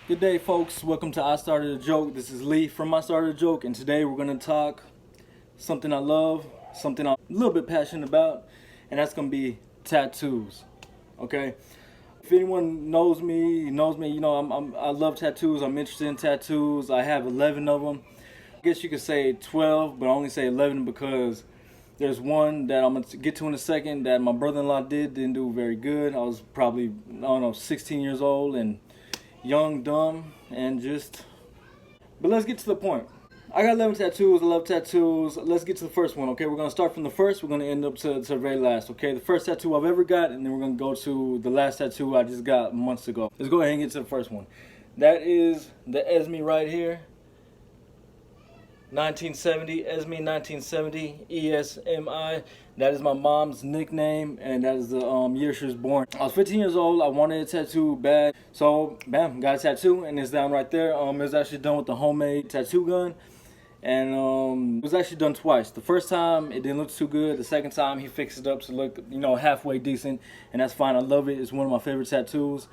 Good day, folks. Welcome to I Started a Joke. This is Lee from I Started a Joke, and today we're going to talk something I love, something I'm a little bit passionate about, and that's going to be tattoos. Okay? If anyone knows me, I love tattoos. I'm interested in tattoos. I have 11 of them. I guess you could say 12, but I only say 11 because there's one that I'm going to get to in a second that my brother-in-law didn't do very good. I was probably, 16 years old and young, dumb, and just. But let's get to the point. I got 11 tattoos. I love tattoos. Let's get to the first one, okay? We're going to start from the first. We're going to end up to the very last, okay? The first tattoo I've ever got, and then we're going to go to the last tattoo I just got months ago. Let's go ahead and get to the first one. That is the Esme right here. 1970, Esme 1970, ESMI. That is my mom's nickname, and that is the year she was born. I was 15 years old. I wanted a tattoo bad, so bam, got a tattoo, and it's down right there. It was actually done with the homemade tattoo gun, and it was actually done twice. The first time it didn't look too good. The second time he fixed it up to look, halfway decent, and that's fine. I love it. It's one of my favorite tattoos.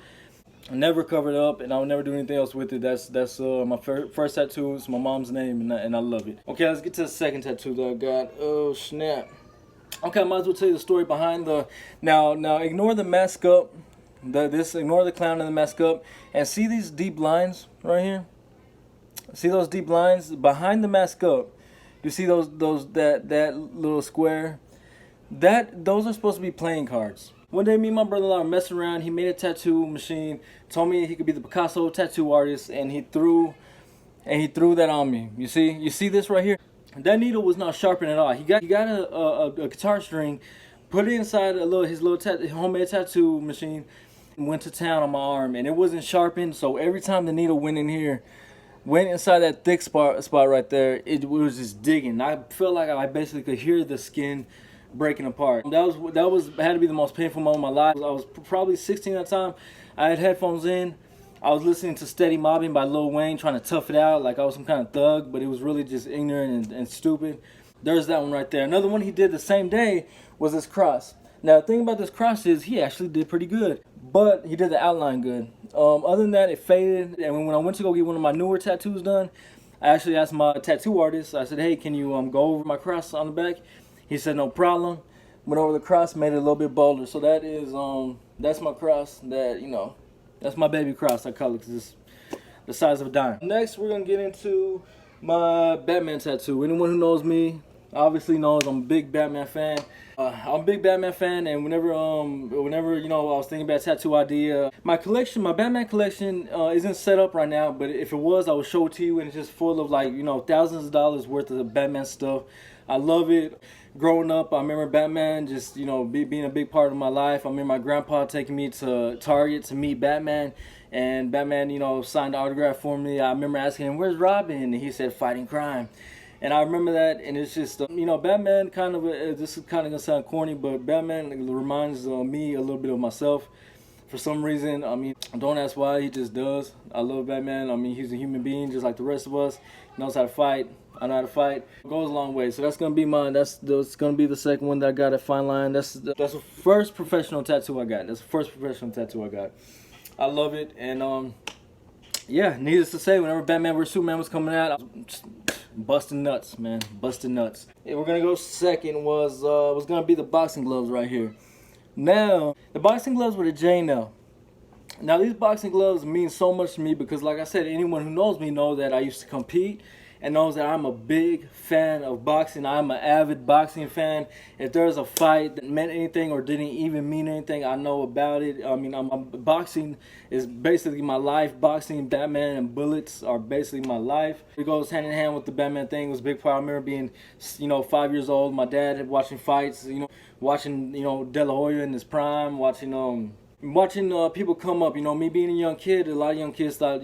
I never covered it up, and I'll never do anything else with it. That's my first tattoo. It's my mom's name, and I love it. Okay, let's get to the second tattoo that I got. Oh snap! Okay, I might as well tell you the story behind the. Now ignore the mask up. Ignore the clown and the mask up, and see these deep lines right here. See those deep lines behind the mask up. You see that little square. Those are supposed to be playing cards. One day, me and my brother-in-law were messing around. He made a tattoo machine. Told me he could be the Picasso tattoo artist, and he threw that on me. You see this right here. That needle was not sharpened at all. He got a guitar string, put it inside his little homemade tattoo machine, and went to town on my arm, and it wasn't sharpened. So every time the needle went in here, went inside that thick spot right there, it was just digging. I felt like I basically could hear the skin breaking apart. That had to be the most painful moment of my life. I was probably 16 at the time. I had headphones in. I was listening to Steady Mobbing by Lil Wayne, trying to tough it out like I was some kind of thug, but it was really just ignorant and stupid. There's that one right there. Another one he did the same day was this cross. Now the thing about this cross is he actually did pretty good, but he did the outline good. Other than that, it faded, and when I went to go get one of my newer tattoos done, I actually asked my tattoo artist, I said, hey, can you go over my cross on the back? He said no problem. Went over the cross, made it a little bit bolder. So that is that's my cross. That's my baby cross. I call it because it's the size of a dime. Next, we're gonna get into my Batman tattoo. Anyone who knows me obviously knows I'm a big Batman fan. I'm a big Batman fan, and whenever I was thinking about a tattoo idea, my Batman collection isn't set up right now. But if it was, I would show it to you, and it's just full of thousands of dollars worth of Batman stuff. I love it. Growing up, I remember Batman just being a big part of my life. I remember my grandpa taking me to Target to meet Batman, and Batman signed the autograph for me. I remember asking him, "Where's Robin?" And he said, "Fighting crime." And I remember that, and it's just Batman kind of this is kind of gonna sound corny, but Batman reminds me a little bit of myself. For some reason, don't ask why, he just does. I love Batman. He's a human being just like the rest of us. He knows how to fight. I know how to fight. It goes a long way. So that's gonna be mine. That's gonna be the second one that I got at Fine Line. That's the first professional tattoo I got. That's the first professional tattoo I got. I love it, and yeah. Needless to say, whenever Batman vs Superman was coming out, I was just busting nuts, man, busting nuts. Yeah, we're gonna go second was gonna be the boxing gloves right here. Now, the boxing gloves with a J now. Now, these boxing gloves mean so much to me because, like I said, anyone who knows me knows that I used to compete and knows that I'm a big fan of boxing. I'm an avid boxing fan. If there's a fight that meant anything or didn't even mean anything, I know about it. Boxing is basically my life. Boxing, Batman, and bullets are basically my life. It goes hand in hand with the Batman thing. It was a big part. I remember being, 5 years old. My dad watching fights. Watching De La Hoya in his prime. Watching people come up, me being a young kid, a lot of young kids thought,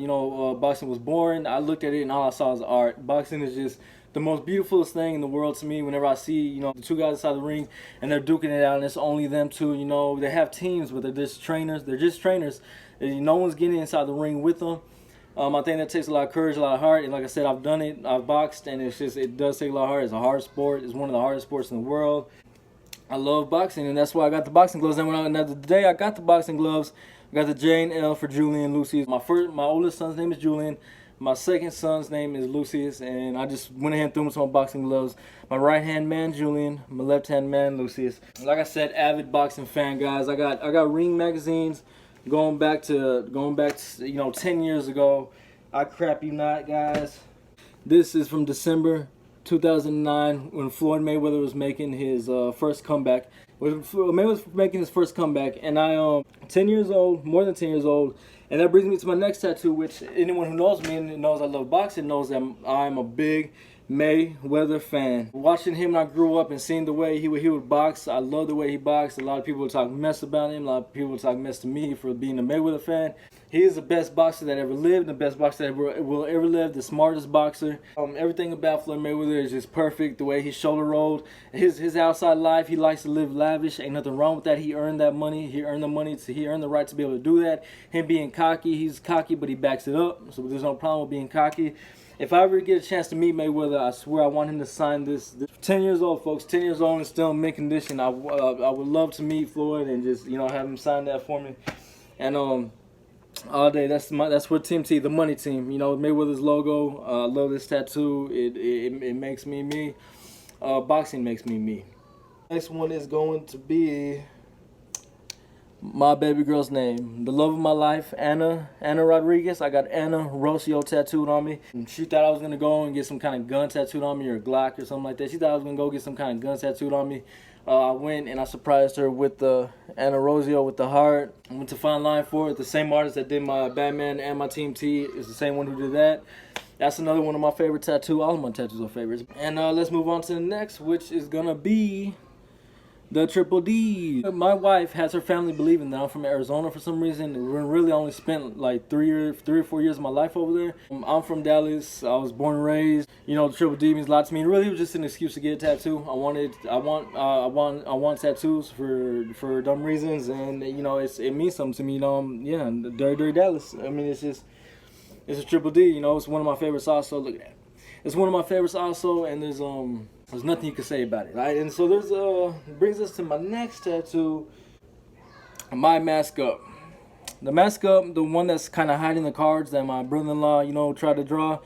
boxing was boring. I looked at it and all I saw was art. Boxing is just the most beautifulest thing in the world to me. Whenever I see, the two guys inside the ring and they're duking it out and it's only them two, they have teams, but they're just trainers. No one's getting inside the ring with them. I think that takes a lot of courage, a lot of heart, and like I said, I've done it. I've boxed, and it does take a lot of heart. It's a hard sport. It's one of the hardest sports in the world. I love boxing, and that's why I got the boxing gloves. And the day I got the boxing gloves, I got the J and L for Julian Lucius. My oldest son's name is Julian. My second son's name is Lucius, and I just went ahead and threw him some boxing gloves. My right hand man Julian, my left hand man Lucius. Like I said, avid boxing fan, guys. I got Ring magazines going back to 10 years ago. I crap you not, guys. This is from December 2009 when Floyd Mayweather was making his first comeback. Mayweather was making his first comeback, and I 10 years old, more than 10 years old. And that brings me to my next tattoo, which anyone who knows me and knows I love boxing knows that I'm a big Mayweather fan. Watching him when I grew up and seeing the way he would box, I love the way he boxed. A lot of people would talk mess about him. A lot of people would talk mess to me for being a Mayweather fan. He is the best boxer that ever lived, the best boxer that will ever live, the smartest boxer. Everything about Floyd Mayweather is just perfect. The way he shoulder rolled, his outside life, he likes to live lavish. Ain't nothing wrong with that. He earned that money. He earned the money. He earned the right to be able to do that. Him being cocky, he's cocky, but he backs it up. So there's no problem with being cocky. If I ever get a chance to meet Mayweather, I swear I want him to sign this. 10 years old, folks. 10 years old and still in mint condition. I would love to meet Floyd and just have him sign that for me. And all day. That's what Team T, the money team. Mayweather's logo. I love this tattoo. It makes me me. Boxing makes me me. Next one is going to be my baby girl's name, the love of my life, Anna Rodriguez. I got Anna Rocio tattooed on me. She thought I was gonna go and get some kind of gun tattooed on me, or a Glock or something like that. She thought I was gonna go get some kind of gun tattooed on me. I went and I surprised her with the Anna Rocio with the heart. I went to Fine Line for it. The same artist that did my Batman and my Team T is the same one who did that. That's another one of my favorite tattoos. All of my tattoos are favorites. And let's move on to the next, which is gonna be the Triple D. My wife has her family believing that I'm from Arizona for some reason. We really only spent like 3 or 4 years of my life over there. I'm from Dallas. I was born and raised. The Triple D means a lot to me. And really, it was just an excuse to get a tattoo. I want tattoos for dumb reasons, and it means something to me. Dirty Dallas. I mean, it's a Triple D. It's one of my favorites also. Look at that. It's one of my favorites also, and there's nothing you can say about it, right? And so brings us to my next tattoo, my mask up. The mask up, the one that's kind of hiding the cards that my brother-in-law, tried to draw.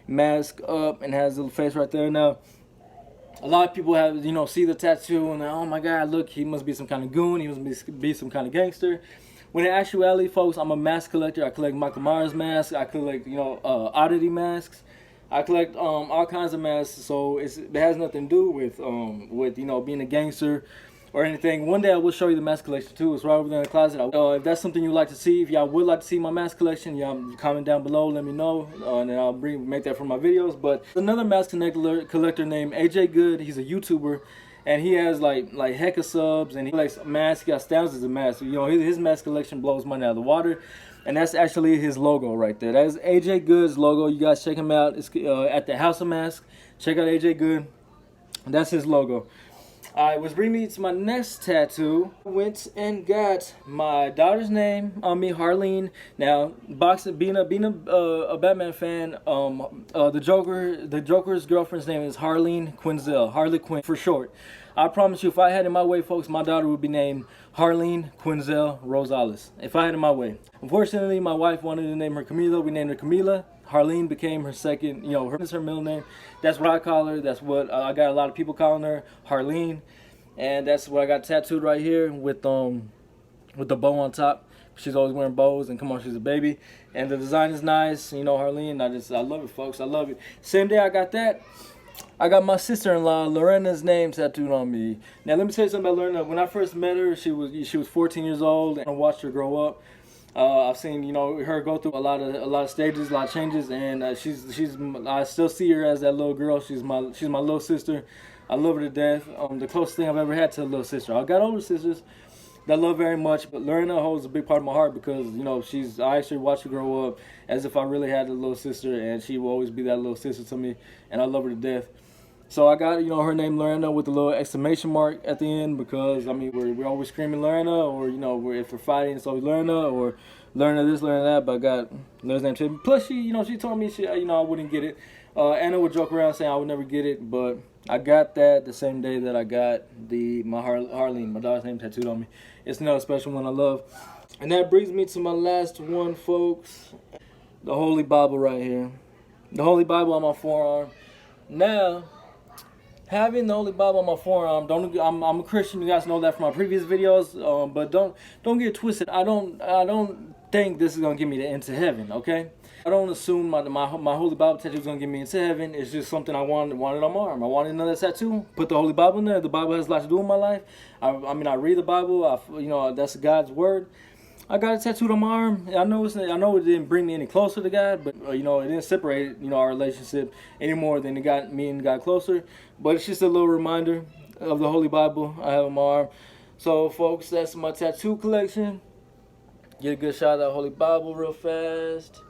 Mask up and has a little face right there. Now, a lot of people have, see the tattoo and oh my God, look, he must be some kind of goon. He must be some kind of gangster. When in actuality, folks, I'm a mask collector. I collect Michael Myers masks. I collect, oddity masks. I collect all kinds of masks, so it has nothing to do with being a gangster or anything. One day I will show you the mask collection too. It's right over there in the closet. If that's something you'd like to see, if y'all would like to see my mask collection, y'all comment down below, let me know, and then I'll make that for my videos. But another mask collector named AJ Good. He's a YouTuber, and he has like hecka subs, and he likes masks. He got thousands of masks. His mask collection blows money out of the water. And that's actually his logo right there. That is AJ Good's logo. You guys check him out. It's at the House of Masks. Check out AJ Good. That's his logo. Alright, which brings me to my next tattoo. I went and got my daughter's name on me, Harleen. Now, boxing, being a Batman fan, the Joker's girlfriend's name is Harleen Quinzel, Harley Quinn for short. I promise you, if I had it my way, folks, my daughter would be named Harleen Quinzel Rosales. If I had it my way. Unfortunately, my wife wanted to name her Camila. We named her Camila. Harleen became her second, is her middle name. That's what I call her. That's what I got a lot of people calling her, Harleen. And that's what I got tattooed right here with the bow on top. She's always wearing bows, and come on, she's a baby. And the design is nice, Harleen. I love it, folks. I love it. Same day I got that, I got my sister-in-law Lorena's name tattooed on me. Now let me tell you something about Lorena. When I first met her, she was 14 years old, and I watched her grow up. I've seen her go through a lot of stages, a lot of changes, and I still see her as that little girl. She's my little sister. I love her to death. The closest thing I've ever had to a little sister. I got older sisters that I love very much, but Lorena holds a big part of my heart because I actually watched her grow up as if I really had a little sister, and she will always be that little sister to me, and I love her to death. So I got her name Lorena with a little exclamation mark at the end because we're always screaming Lorena, or if we're fighting it's always Lorena, or Lorena this, Lorena that. But I got Lorena's name too. Plus she told me I wouldn't get it. Anna would joke around saying I would never get it, but I got that the same day that I got my Harleen, my daughter's name, tattooed on me. It's another special one I love. And that brings me to my last one, folks. The Holy Bible right here. The Holy Bible on my forearm. Now, having the Holy Bible on my forearm, I'm a Christian. You guys know that from my previous videos. But don't get twisted. I don't think this is gonna get me into heaven. Okay. I don't assume my Holy Bible tattoo is gonna get me into heaven. It's just something I wanted on my arm. I wanted another tattoo. Put the Holy Bible in there. The Bible has a lot to do in my life. I mean, I read the Bible. That's God's word. I got it tattooed on my arm. I know it didn't bring me any closer to God, but it didn't separate our relationship any more than it got me and God closer. But it's just a little reminder of the Holy Bible I have on my arm. So, folks, that's my tattoo collection. Get a good shot of that Holy Bible real fast.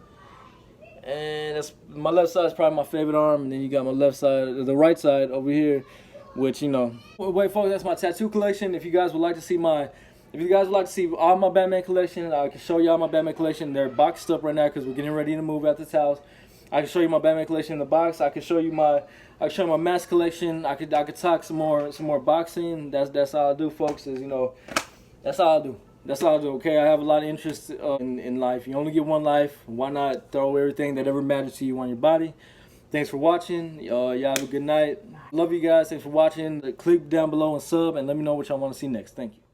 And that's my left side is probably my favorite arm, and then you got my left side, the right side over here, which Wait, folks, that's my tattoo collection. If you guys would like to see all my Batman collection, I can show y'all my Batman collection. They're boxed up right now because we're getting ready to move out this house. I can show you my Batman collection in the box. I can show you my mask collection. I could talk some more boxing. That's all I do, folks. That's all I do. That's all I do. Okay, I have a lot of interest in life. You only get one life. Why not throw everything that ever matters to you on your body? Thanks for watching. Y'all have a good night. Love you guys. Thanks for watching. Click down below and sub, and let me know what y'all want to see next. Thank you.